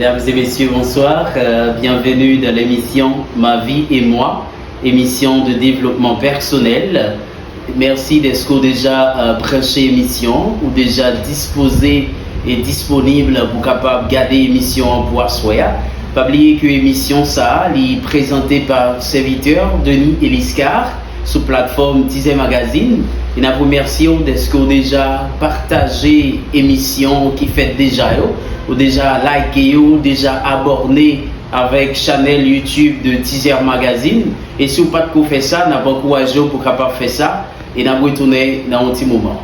Mesdames et messieurs, bonsoir. Bienvenue dans l'émission Ma vie et moi, émission de développement personnel. Merci d'être déjà branché l'émission ou déjà disposé et disponible pour capable garder l'émission en bois soya. Pas oublier que l'émission ça est présentée par serviteur Denis Eliscar sur plateforme Tizé Magazine. Et nous vous remercions d'être déjà partagé l'émission qui fait déjà ou déjà liké ou déjà abonné avec channel YouTube de Teaser Magazine. Et si vous pas de faire ça, nous vous encourageons pour capable faire ça et nous vous retourner dans un petit moment.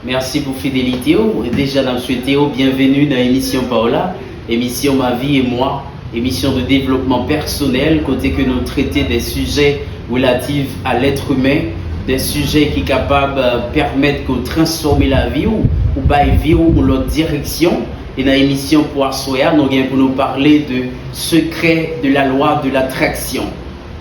Merci pour fidélité. Déjà, nous souhaitons bienvenue dans l'émission Paola, émission Ma vie et moi, émission de développement personnel, côté que nous traitons des sujets relatifs à l'être humain, des sujets qui sont capables de permettre de transformer la vie ou vivre ou l'autre direction. Et dans l'émission Poissoya, nous allons pour nous parler de secret de la loi de l'attraction.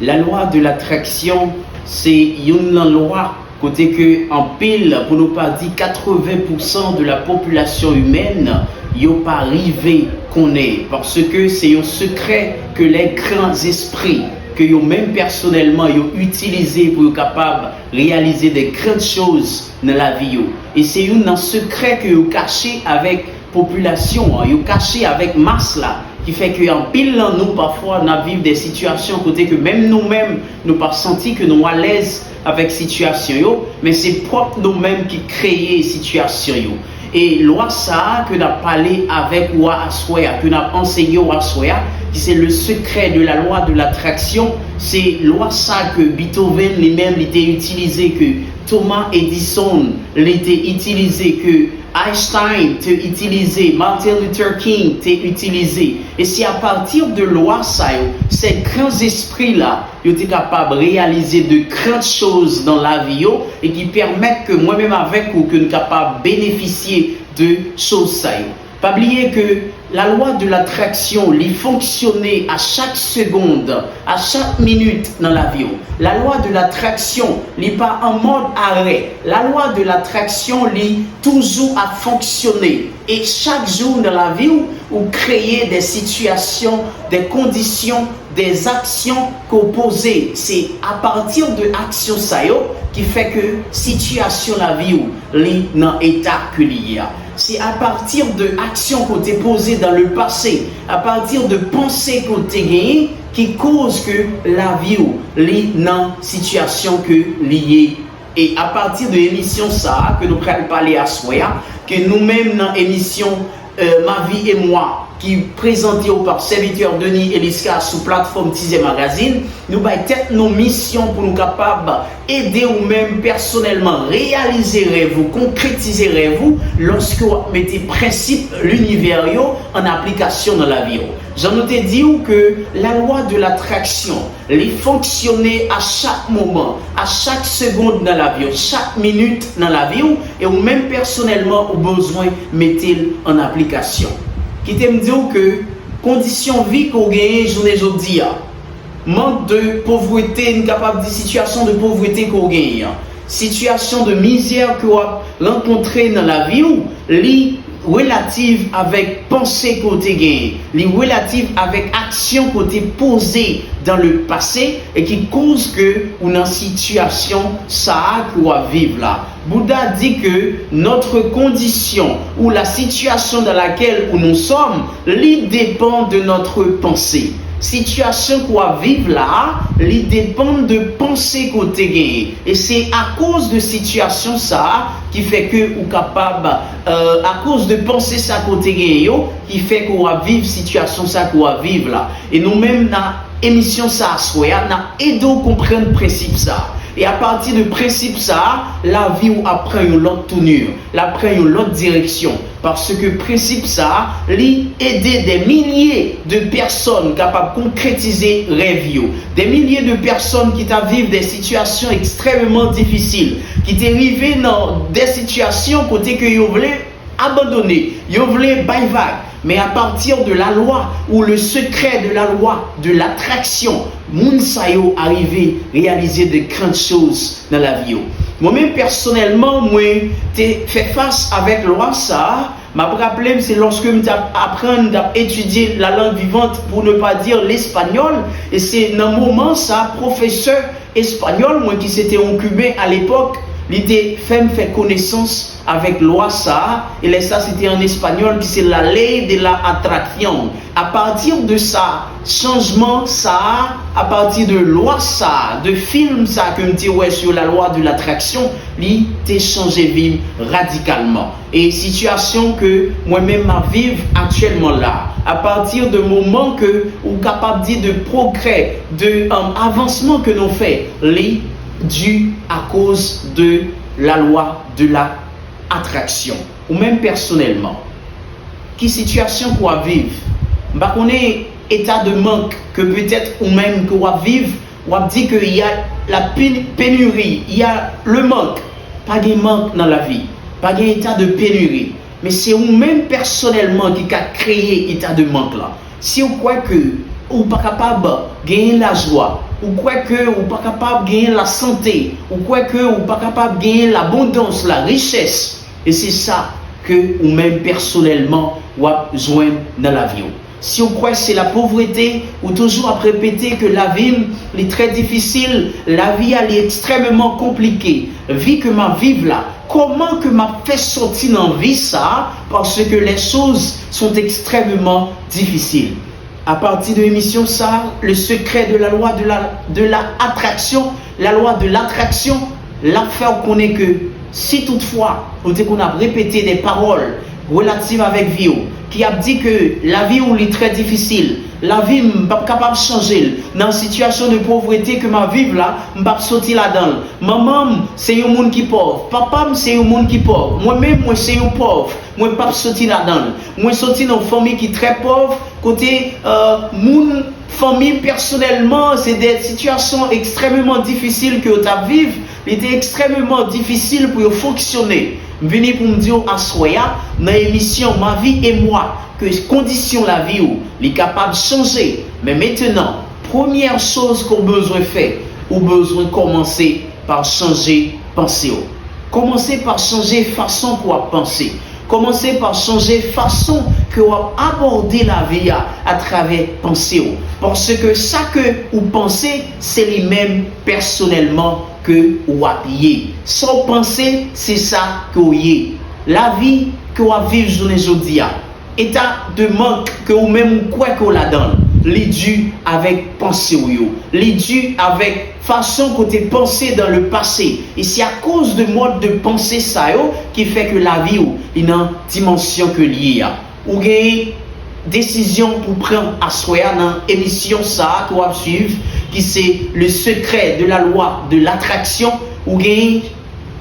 La loi de l'attraction, c'est une loi côté que en pile, pour ne pas dire 80% de la population humaine, yo pas arrivé qu'on est, parce que c'est un secret que les grands esprits, que yo même personnellement yo utilisé pour être capable de réaliser des grandes choses dans la vie yo. Et c'est un secret que yo caché avec population, yo caché avec masse là, qui fait que en pile nous parfois nous vivons des situations côté que même nous-mêmes nous pas senti que nous à l'aise avec situation yo, mais c'est propre nous-mêmes qui créent situation yo. Et loi ça que nous avons parlé avec Wa Aswaya, que nous avons enseigné Wa Aswaya, qui c'est le secret de la loi de l'attraction, c'est loi ça que Beethoven lui-même l'était utilisé, que Thomas Edison l'était utilisé, que Einstein t'a utilisé, Martin Luther King t'a utilisé. Et c'est à partir de loi ça, ces grands esprits-là, ils étaient capables de réaliser de grandes choses dans la vie et qui permettent que moi-même avec ou que nous sommes capables de bénéficier de choses ça. Pas oublier que la loi de l'attraction, elle fonctionnait à chaque seconde, à chaque minute dans la vie. La loi de l'attraction, elle n'est pas en mode arrêt. La loi de l'attraction, elle toujours à fonctionner. Et chaque jour dans la vie, vous créez des situations, des conditions, des actions qu'opposées. C'est à partir de l'action ça qui fait que situation la vie est dans l'état que l'il y a. C'est à partir de actions qu'on t'a posées dans le passé, à partir de pensées qu'on t'a gagnées, qui cause que la vie est dans situation que liée. Et à partir de l'émission ça, que nous allons parler à Soya, que nous-mêmes dans l'émission Ma vie et moi, qui est présentée par serviteur Denis Eliscar sous plateforme Tizé Magazine, nous avons peut-être nos missions pour nous capables d'aider ou-même personnellement, réaliser rêve, concrétiser rêve, lorsque vous mettez principe l'univers en application dans la vie. J'en ai dit que la loi de l'attraction, elle fonctionnait à chaque moment, à chaque seconde dans la vie, chaque minute dans la vie, et ou même personnellement, au besoin, mettez en application. Qui t'aime dire que condition vie qu'on gagne journée aujourd'hui, manque de pauvreté, une capable de situation de pauvreté qu'on gagne, situation de misère qu'on a rencontré dans la vie, li relative avec pensée côté gagne, li relative avec action côté posée dans le passé et qui cause que ou dans situation ça qu'on va vivre là. Bouddha dit que notre condition ou la situation dans laquelle nous sommes, li dépend de notre pensée. Situation qu'on va vivre là, li dépend de pensée côté gagné. Et c'est à cause de situation ça qui fait que ou capable à cause de penser ça côté gagné qui fait qu'on va vivre situation ça qu'on va vivre là. Et nous-mêmes dans émission ça soya, n'a aidé à comprendre le principe ça. Et à partir du principe ça, la vie apprend une autre tournure, apprend une autre direction. Parce que le principe ça, lui aider des milliers de personnes capables de concrétiser rêve. Des milliers de personnes qui vivent des situations extrêmement difficiles, qui arrivent dans des situations côté que vous voulez abandonner, vous voulez bailler vague. Mais à partir de la loi, ou le secret de la loi, de l'attraction, moun sa yo arrivé réaliser de grandes choses dans la vie. Moi-même, personnellement, moi, j'ai fait face avec la loi ça. Ma rappelé, c'est lorsque j'apprends à étudier la langue vivante, pour ne pas dire l'espagnol. Et c'est dans un moment, ça, professeur espagnol, moi qui s'était occupé à l'époque, l'idée fait connaissance avec loi ça, et ça c'était en espagnol, qui c'est la ley de la attraction. À partir de ça, changement ça, à partir de loi ça, de film ça, que me dit ouais sur la loi de l'attraction, l'idée changé vie radicalement. Et situation que moi-même ma vive actuellement là, à partir de moment que ou capable de dire de progrès, de avancement que nous fait, dû à cause de la loi de la attraction, ou même personnellement. Qui situation qu'on va vivre? Bah, on est état de manque que peut-être ou même qu'on va vivre, on va dire qu'il y a la pénurie, il y a le manque. Pas de manque dans la vie, pas d'état de pénurie. Mais c'est ou même personnellement qui a créé état de manque là. Si vous croyez que ou pas capable de gagner la joie, ou quoi que ou pas capable de gagner la santé, ou quoi que ou pas capable de gagner l'abondance, la richesse, et c'est ça que ou même personnellement ou a besoin dans la vie. Si on croit que c'est la pauvreté, ou toujours à répéter que la vie est très difficile, la vie elle est extrêmement compliquée, vie que ma vie là, comment que m'a fait sortir dans vie ça, parce que les choses sont extrêmement difficiles. À partir de l'émission ça, le secret de la loi de l'attraction, la loi de l'attraction, l'affaire qu'on est que si toutefois, on a répété des paroles relatives avec vie, qui a dit que la vie est très difficile, la vie n'est pas capable de changer, dans une situation de pauvreté que ma vie là, je ne peux pas sortir là-dedans. Maman, c'est un monde qui est pauvre, papa, c'est un monde qui est pauvre, moi-même, moi, c'est un pauvre, moi, je ne peux pas sortir là-dedans. Moi, je sorti dans une famille qui est très pauvre, côté mon famille personnellement, c'est des situations extrêmement difficiles que tu as vécues, c'était extrêmement difficile pour fonctionner. Je viens pour me dire à Soya, dans l'émission Ma vie et moi, que condition la vie est capable de changer. Mais maintenant, première chose qu'on a besoin de faire, on a besoin de commencer par changer pensée. Commencez par changer façon pour penser. Commencez par changer façon que vous aborder la vie à travers pensée. Parce que ça que vous pensez, c'est les mêmes personnellement que vous appuyez. Sans penser, c'est ça que vous avez. La vie que vous vivez aujourd'hui, état de manque que vous-même quoi que vous la donne, les dû avec pensée, les dû avec façon que tu pensé dans le passé. Et c'est à cause de mode de pensée ça qui fait que la vie est une dimension que liée. Ou avez décision pour prendre à soi dans l'émission ça qu'on va suivre, qui c'est le secret de la loi de l'attraction, ou avez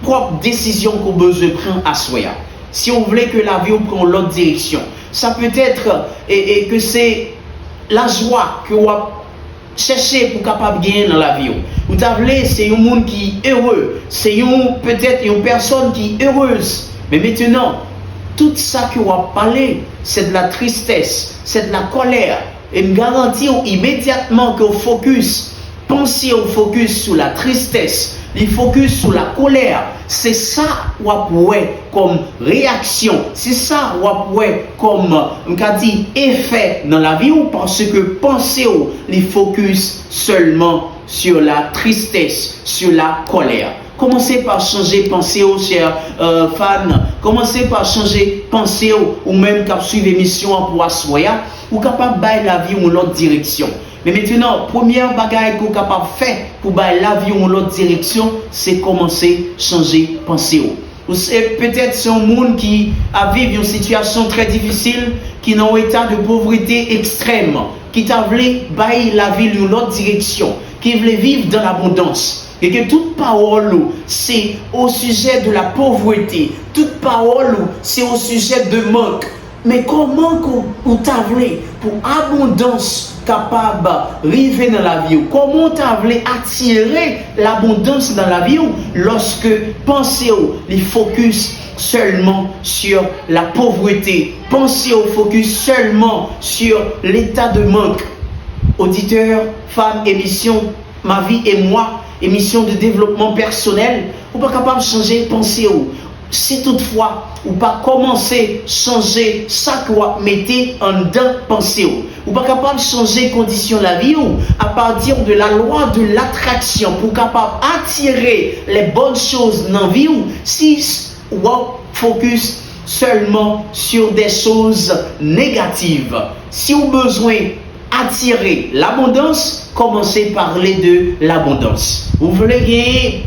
propre décision qu'on besoin de prendre à soi. Si on voulait que la vie prenne l'autre direction, ça peut être et que c'est la joie que vous cherchez pour capable gagner dans la vie. Vous avez c'est un monde qui est heureux, c'est peut-être une personne qui est heureuse. Mais maintenant, tout ça que vous parlez, c'est de la tristesse, c'est de la colère. Et me garantir immédiatement que vous focus, pensez au focus sur la tristesse, il focus sur la colère. C'est ça ou comme réaction, c'est ça ou comme effet dans la vie, parce que pensez les focus seulement sur la tristesse, sur la colère. Commencez par changer pensée, chers fans. Commencez par changer pensée, ou même quand suivre l'émission pour assoya, ou capable de la vie ou l'autre direction. Mais maintenant, première bagaille qu'on est capable de faire pour la vie ou l'autre direction, c'est commencer à changer pensée. Peut-être c'est un monde qui a vécu une situation très difficile, qui est dans un état de pauvreté extrême, qui a voulu la vie ou l'autre direction, qui veut vivre dans l'abondance. Et que toute parole, c'est au sujet de la pauvreté. Toute parole, c'est au sujet de manque. Mais comment vous t'avez pour abondance, capable d'arriver dans la vie? Comment tu voulu attirer l'abondance dans la vie lorsque pensez les focus seulement sur la pauvreté, pensez au focus seulement sur l'état de manque? Auditeurs, femmes, émission Ma vie et moi, émission de développement personnel, ou pas capable de changer pensée ou si toutefois ou pas commencer changer ça que vous mettez en dedans pensée ou pas capable de changer condition de la vie ou à partir de la loi de l'attraction pour capable attirer les bonnes choses dans la vie ou si ou focus seulement sur des choses négatives. Si vous avez besoin attirer l'abondance, commencez par parler de l'abondance. Vous voulez gagner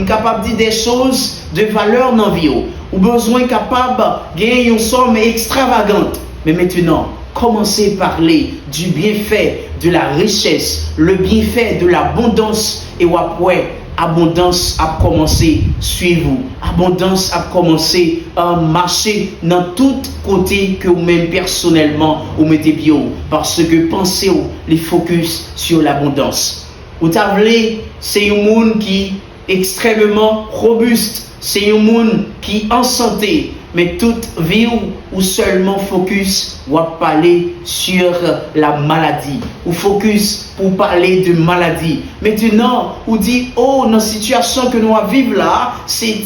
capable de dire des choses de valeur dans la vie. Vous avez besoin capable de gagner une somme extravagante. Mais maintenant, commencez par parler du bienfait, de la richesse, le bienfait de l'abondance et après abondance a commencé suivre vous. Abondance a commencé à marcher dans tout côté que vous-même personnellement vous mettez bien parce que pensez les focus sur l'abondance. Vous savez, c'est un monde qui est extrêmement robuste, c'est un monde qui est en santé, mais toute vie ou seulement focus ou parler sur la maladie ou focus pour parler de maladie. Maintenant, on dit oh dans la situation que nous vivons là, c'est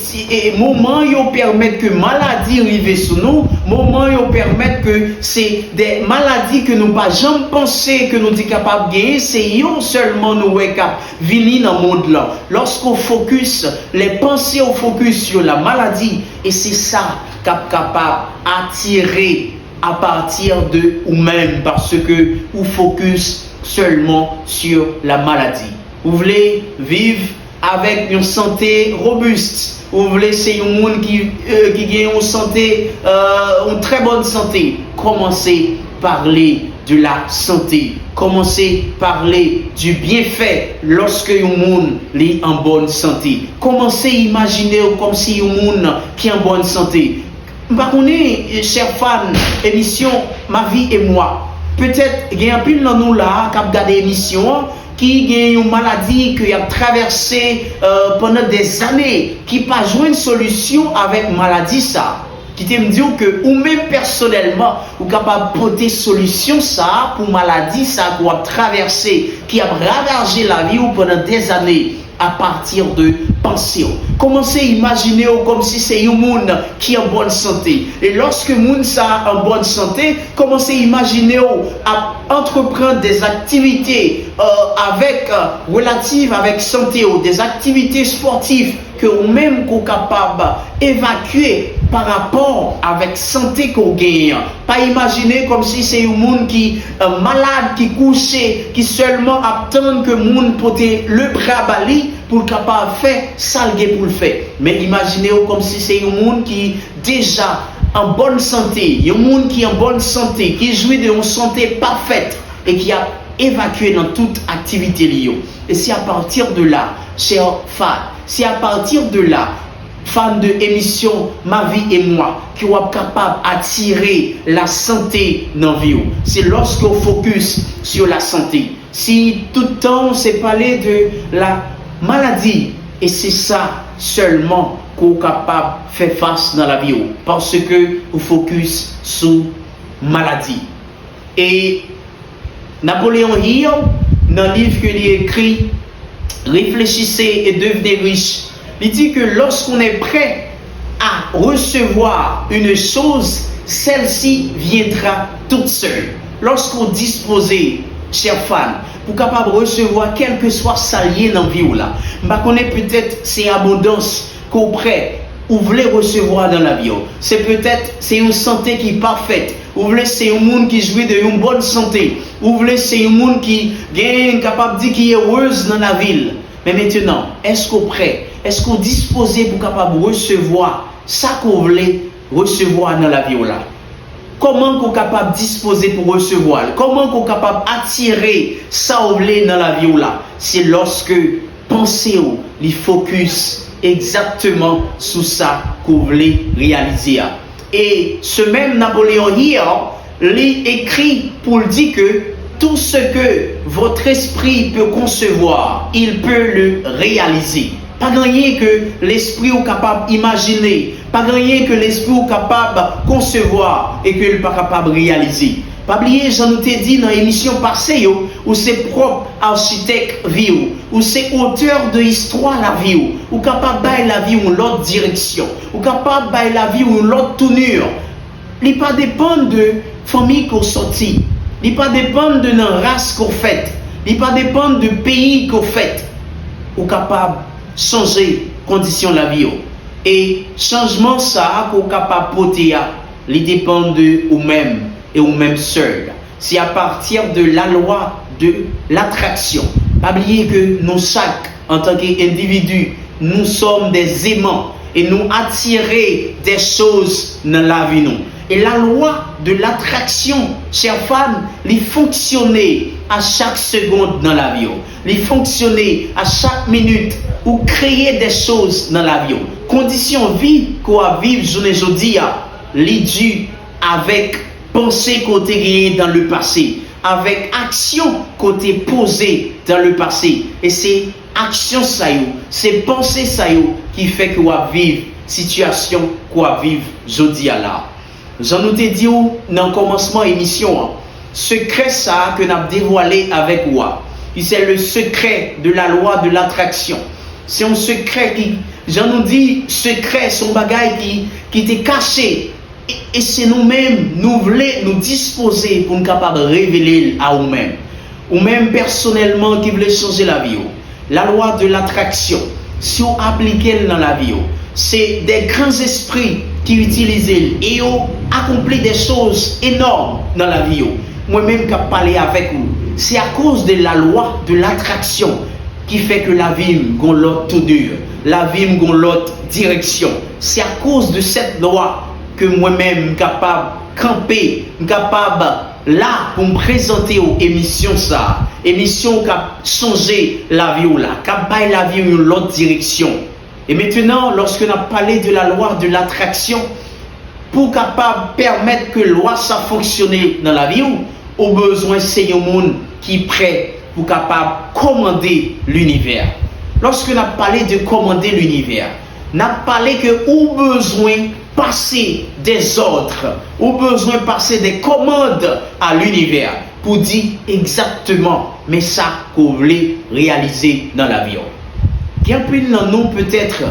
moment qui permettent que maladie arrive sur nous, moment qui permettent que c'est des maladies que nous pas jamais pensé que nous sommes capables de gagner, c'est seulement nous capable venir dans le monde là. Lorsqu'on focus les pensées au focus sur la maladie et c'est ça capable d'attirer à partir de vous-même parce que vous focus seulement sur la maladie. Vous voulez vivre avec une santé robuste. Vous voulez c'est un monde qui gagne une santé, une très bonne santé. Commencez par parler de la santé. Commencez par parler du bienfait lorsque un monde est en bonne santé. Commencez à imaginer comme si un monde qui est en bonne santé. Par contre, chers fans, émission Ma vie et moi. Peut-être qu'il y a un peu de nous là qui a regardé l'émission, qui a une maladie qui a traversé pendant des années, qui n'a pas joué une solution avec maladie ça. Qui te me dit que ou même personnellement, ou capable de porter solution ça pour maladie ça qui a traversé, qui a ravagé la vie ou pendant des années. À partir de pensée. Commencez à imaginer comme si c'est un monde qui est en bonne santé. Et lorsque le monde est en bonne santé, commencez à imaginer à entreprendre des activités relatives avec santé, des activités sportives que vous-même vous capable d'évacuer par rapport avec santé qu'on gagne. Pas imaginer comme si c'est un monde qui est malade, qui couché, qui seulement attend que le monde porte le bras bali pour capable faire salguer pour le faire. Mais imaginez comme si c'est un monde qui déjà en bonne santé, un monde qui est en bonne santé, qui jouit d'une santé parfaite et qui a évacué dans toute activité liée. Et c'est à partir de là, chers fans, c'est à partir de là, fans de l'émission Ma vie et moi, qui sont capables d'attirer la santé dans la vie. C'est lorsqu'on focus sur la santé. Si tout le temps c'est parler de la maladie, et c'est ça seulement qu'on est capable de faire face dans la vie. Parce que on focus sur maladie. Et Napoléon Hill, dans le livre qu'il a écrit, Réfléchissez et devenez riche, il dit que lorsqu'on est prêt à recevoir une chose, celle-ci viendra toute seule. Lorsqu'on dispose, chers fans, pour capable recevoir quel que soit salier dans la vie là, on est peut-être c'est abondance qu'on prêt ou voulez recevoir dans la vie. C'est peut-être c'est une santé qui est parfaite. Vous voulez c'est un monde qui jouit d'une bonne santé. Vous voulez c'est un monde qui est capable de dire qu'il est heureuse dans la ville. Mais maintenant, est-ce qu'on prêt? Est-ce qu'on disposé pour capable recevoir ça qu'on voulait recevoir dans la vie là? Comment qu'on capable disposer pour recevoir? Comment qu'on capable attirer ça qu'on voulait dans la vie là? C'est lorsque pensez les focus exactement sur ça qu'on voulait réaliser. Et ce même Napoléon Hill, il écrit pour dire que tout ce que votre esprit peut concevoir, il peut le réaliser. Pas rien que l'esprit est capable d'imaginer, pas rien que l'esprit est capable de concevoir et qu'il n'est pas capable de réaliser. Pas oublier, j'en ai dit dans l'émission passée, où c'est propre architecte vie, où c'est auteur de histoire la vie, ou capable de la vie ou l'autre direction, ou capable de la vie ou l'autre tournure. Il ne pas dépend de famille qu'on sortit, il ne pas dépend de la race qu'on fait, il ne pas dépend de pays qu'on fait, ou capable de changer condition de la vie. Et changement ça qu'on capable de porter, il dépend de vous-même. Et ou même seul. C'est à partir de la loi de l'attraction. Pas oublier que nous chaque, en tant qu'individu, nous sommes des aimants et nous attirer des choses dans la vie. Nous. Et la loi de l'attraction, chers fans, il fonctionnait à chaque seconde dans la vie. Il fonctionnait à chaque minute ou créer des choses dans la vie. Condition vie qu'on a vivre journée aujourd'hui, il dû avec pensée côté gagné dans le passé, avec action côté posée dans le passé. Et c'est action ça, c'est pensée ça qui fait que vous vivre situation qu'on vivre aujourd'hui là. J'en ai dit dans le commencement de l'émission, secret ça que nous avons dévoilé avec vous. C'est le secret de la loi de l'attraction. C'est un secret qui, j'en ai dit, secret, son bagage qui était caché. Et c'est nous-mêmes, nous voulons nous disposer pour nous capables de révéler à nous-mêmes. Ou même personnellement qui voulez changer la vie. La loi de l'attraction, si on applique dans la vie, c'est des grands esprits qui utilisent et ont accompli des choses énormes dans la vie. Moi-même qui ai parlé avec vous, c'est à cause de la loi de l'attraction qui fait que la vie a l'autre tout dur, la vie a l'autre direction. C'est à cause de cette loi que moi-même capable de camper, capable là pour me présenter aux émissions ça, émission qui a changé la vie ou là, qui a baillé la vie dans l'autre direction. Et maintenant, lorsque nous avons parlé de la loi de l'attraction, pour capable permettre que la loi ça fonctionne dans la vie, au besoin c'est un monde qui est prêt pour capable commander l'univers. Lorsque nous avons parlé de commander l'univers, nous avons parlé que au besoin passer des ordres, ou besoin de passer des commandes à l'univers pour dire exactement mais ça qu'on voulait réaliser dans la vie. Bien plus dans nous peut-être,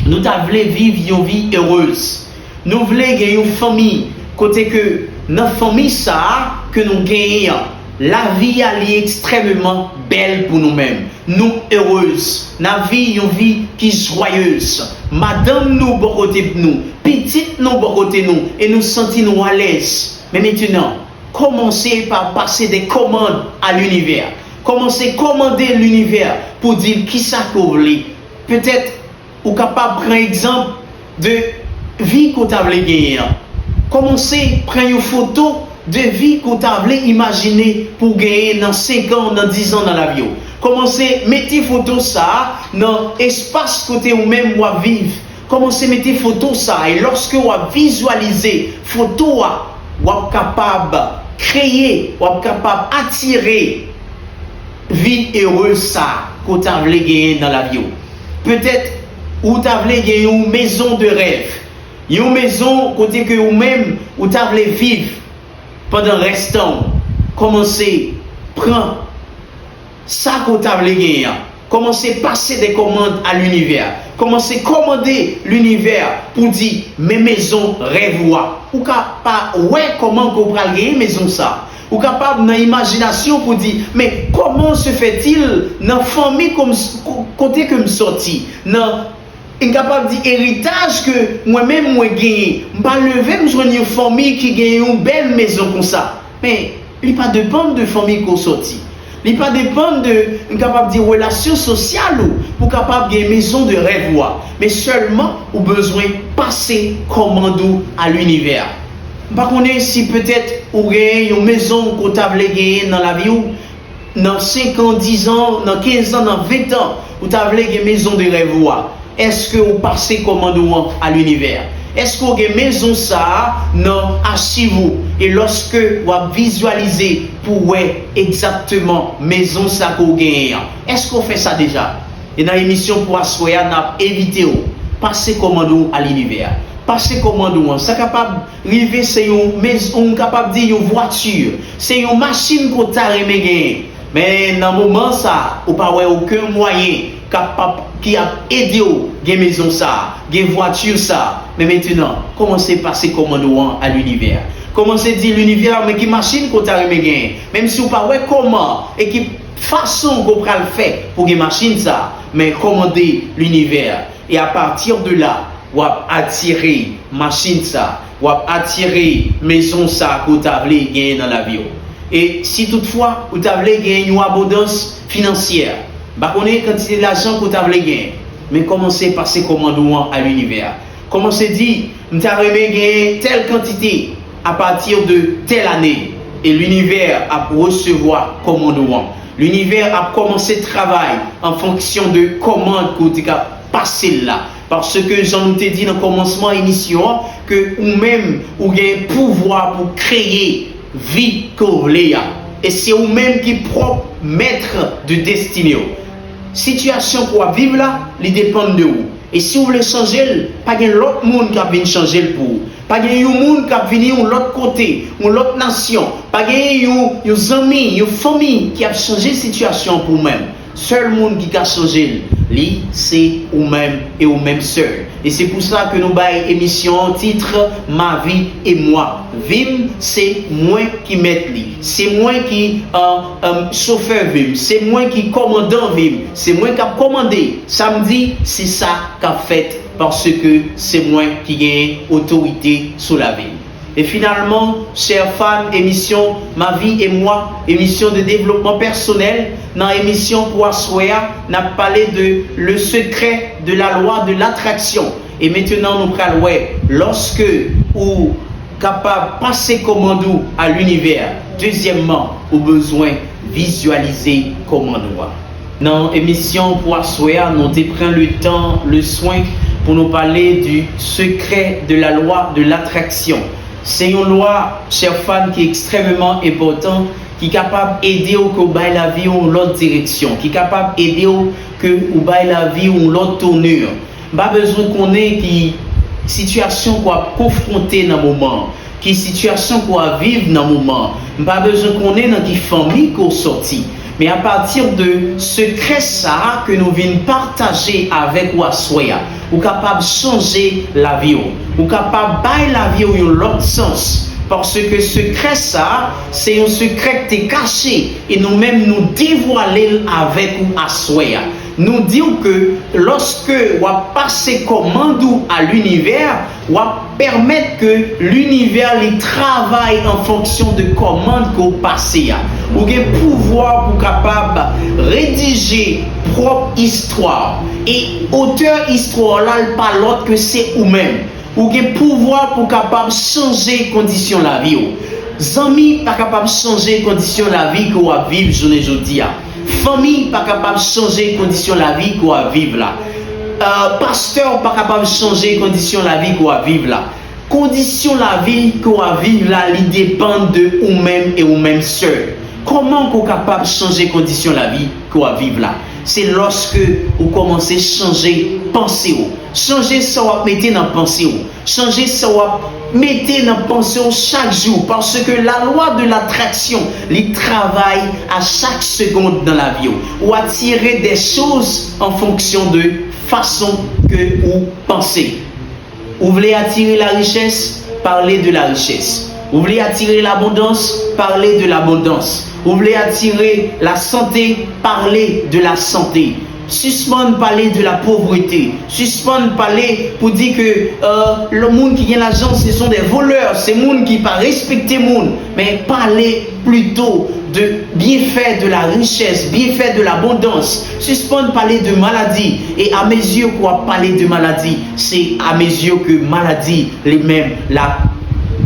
nous voulons vivre une vie heureuse. Nous voulons gagner une famille, côté que notre famille ça que nous gagnons. La vie est extrêmement belle pour nous-mêmes. Nous heureuses. La vie une vie qui est joyeuse. Madame nous bon côté nous, petite nous bon côté nous et nous sentons nous à l'aise. Mais maintenant, commencez par passer des commandes à l'univers. Commencez à commander l'univers pour dire qui ça que vous voulez. Peut-être vous capable de prendre exemple de vie que vous avez gagné. Commencez à prendre une photo de vie que vous avez imaginé pour gagner dans 5 ans, dans 10 ans dans la vie. Commencez à mettre photo ça dans l'espace côté où même vous vivez. Commencez à mettre photo ça et lorsque vous visualisez photo, vous êtes capable de créer, vous êtes capable d'attirer vie heureuse ça que vous avez gagné dans la vie. Peut-être vous avez gagné une maison de rêve, une maison côté que vous même vous avez vivre. Pendant le restant, commencez à prendre ça que vous avez gagné. Commencez à passer des commandes à l'univers. Commencez à commander l'univers pour dire mes maisons rêvent. Ou capable ouais comment vous allez gagner maison ça. Ou capable dans l'imagination pour dire mais comment se fait-il dans la famille comme côté que me sorti dans incapable de dire héritage que moi-même moi gagné. Je pas lever me joindre une famille qui gagne une belle maison comme ça. Mais il pas dépendre de famille qu'on sorti. Il pas dépendre de capable de relations sociales pour capable de maison de rêve mais seulement au besoin passer commando à l'univers. Par contre si peut-être vous avez une maison qu'on t'a gagné dans la vie dans 5 ans, 10 ans, dans 15 ans, dans 20 ans, vous avez une maison de rêve. Est-ce que vous passez commandement à l'univers? Est-ce que vous avez une maison ça non archive et lorsque vous visualisez pour ouais exactement maison ça que vous gagnez. Est-ce qu'on fait ça déjà? Et dans l'émission pour Assoya, on a évité passer commando à l'univers. Passer commando, ça capable arriver c'est une maison, capable dire une voiture, c'est une machine qu'on t'a remis. Mais dans le moment ça, ou pas aucun moyen capable qui a aidé au gain maison ça, gain voiture ça. Mais maintenant, commencez à passer commando à l'univers. Commencez à dire l'univers mais qui machine qu'on t'a remis. Même si vous pas comment et qui façon qu'on peut le faire pour gain machine ça, mais commander l'univers et à partir de là, ou attirer machine ça, ou attirer maison ça que vous avez gagné dans la vie. Et si toutefois vous avez gagné une abondance financière, bah on est quantité d'argent que vous avez gagné, mais commencez à passer commandement à l'univers. Commencez à dire, vous avez gagné telle quantité à partir de telle année, et l'univers a recevoir commandement. L'univers a commencé le travail en fonction de comment vous avez passé là. Parce que j'en ai dit dans le commencement émission que vous-même vous avez un pouvoir pour créer vie que vous voulez. Et c'est vous-même qui propre maître de destinée. Situation pour vivre là, il dépend de vous. Et si vous voulez changer, pas de l'autre monde qui a venu changer pour vous. Pas de monde qui a venu de l'autre côté, de l'autre nation. Pas de amis, de famille qui a changé la situation pour vous-même. Seul monde qui a changé, c'est vous-même et vous-même seul. Et c'est pour ça que nous avons émission titre Ma vie et moi. Vim, c'est moi qui mets lui. C'est moi qui chauffeur Vim. C'est moi qui commandant Vim. C'est moi qui a commandé. Samedi, c'est ça qu'a fait parce que c'est moi qui gagne autorité sur la vie. Et finalement, chers fans, émission Ma vie et moi, émission de développement personnel, dans l'émission pour Assoya, on a parlé de le secret de la loi de l'attraction. Et maintenant, nous parlons, lorsque vous capable de passer commando à l'univers, deuxièmement, au besoin visualiser commando. Dans l'émission pour Assoya, nous prenons le temps, le soin pour nous parler du secret de la loi de l'attraction. C'est une loi, chers fans, qui est extrêmement importante, qui est capable d'aider au que baille la vie ou l'autre direction, qui est capable d'aider au que baille la vie ou l'autre tournure. Pas besoin qu'on ait qui situation qu'on a confronté dans le moment, qui situation qu'on a vivre dans le moment. Pas besoin qu'on ait dans qui famille qu'on sorti. Mais à partir de secret ça que nous venons partager avec Assoya, ou capable de changer la vie, ou capable de bailler la vie dans l'autre sens. Parce que secret ça, c'est un secret qui est caché et nous-mêmes nous dévoiler avec Assoya. Nous disons que lorsque vous passez commande à l'univers, vous permettre que l'univers travaille en fonction de commande que vous passez. Vous avez le pouvoir pour capable rédiger propre histoire. Et auteur histoire là, pas l'autre que c'est vous-même. Vous avez le pouvoir pour capable changer les conditions de la vie. Amis pas capable de changer les conditions de la vie que vous vivez aujourd'hui. Famille pas capable de changer les conditions de la vie que vous vivez là. Pasteur pas capable de changer les conditions de la vie que vous vivez là. Conditions de la vie que vous vivez là, ils dépendent de vous-même et vous-même seul. Comment vous êtes capable de changer les conditions de la vie que vous vivez là? C'est lorsque vous commencez à changer pensée. Changer ça vous mettez dans pensée. Changer ça vous mettez dans pensée chaque jour. Parce que la loi de l'attraction, il travaille à chaque seconde dans la vie. Ou attirer des choses en fonction de façon que vous pensez. Vous voulez attirer la richesse? Parlez de la richesse. Vous voulez attirer l'abondance? Parlez de l'abondance. Vous voulez attirer la santé? Parlez de la santé. Suspendre parler de la pauvreté. Suspendre parler pour dire que le monde qui gagne l'argent, ce sont des voleurs. C'est le monde qui ne pas respecter le monde. Mais parler plutôt de bienfaits de la richesse, bienfaits de l'abondance. Suspendre parler de maladie. Et à mes yeux, quoi parler de maladie? C'est à mes yeux que maladie, les mêmes, la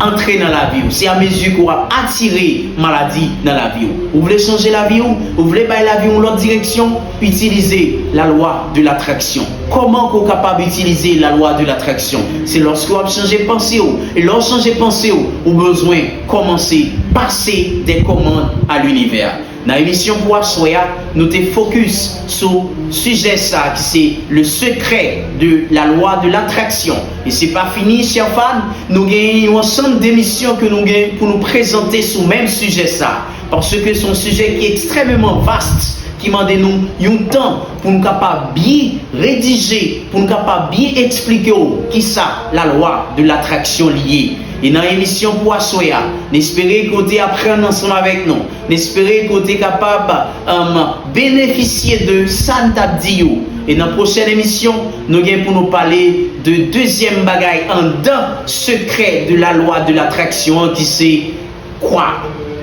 entrer dans la vie. C'est à mesure qu'on va attirer maladie dans la vie. Vous voulez changer la vie, vous voulez bailler la vie en l'autre direction, utilisez la loi de l'attraction. Comment vous êtes capable d'utiliser la loi de l'attraction? C'est lorsque vous changez pensée. Et lorsque vous changez pensée, vous avez besoin de commencer à passer des commandes à l'univers. Dans l'émission pour Soya, nous te focus sur le sujet ça, qui c'est le secret de la loi de l'attraction. Et c'est pas fini, chers fans, nous avons un ensemble d'émissions que nous avons pour nous présenter sur le même sujet ça. Parce que c'est un sujet qui est extrêmement vaste, qui demande nous un temps pour nous capables bien rédiger, pour nous capables bien expliquer qui ça la loi de l'attraction liée. Et dans l'émission pour Soya, n'espérez que vous apprendre ensemble avec nous. N'espérez que vous êtes capable de bénéficier de Santa Dio. Et dans la prochaine émission, nous allons pour nous parler de deuxième bagaille en d'un secret de la loi de l'attraction qui c'est quoi?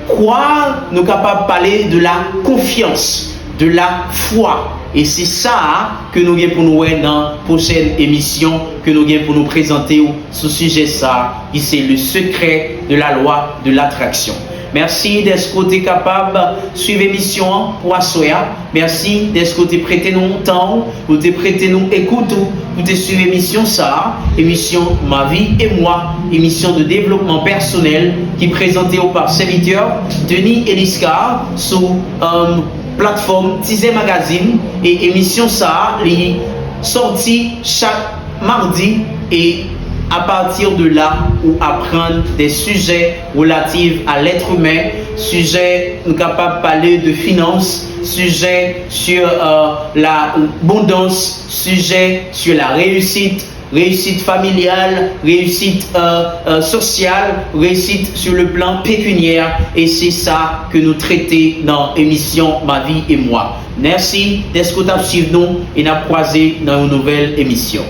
Croire, nous sommes capables de parler de la confiance, de la foi. Et c'est ça que nous avons pour nous dans la prochaine émission, que nous avons pour nous présenter ce sujet ça, qui c'est le secret de la loi de l'attraction. Merci d'être capable de suivre l'émission pour Soya. Merci d'être prêté nous temps, pour te prêter nous écoute, pour te suivre l'émission ça, émission Ma vie et moi, émission de développement personnel qui est présentée par serviteur Denis Eliscar sur plateforme Tizé Magazine et émission ça est sortie chaque mardi et à partir de là, ou apprendre des sujets relatifs à l'être humain, sujets capables de parler de finances, sujets sur l'abondance, sujets sur la réussite, réussite familiale, réussite sociale, réussite sur le plan pécuniaire. Et c'est ça que nous traitons dans l'émission Ma vie et moi. Merci d'être suivre nous et nous croiser dans une nouvelle émission.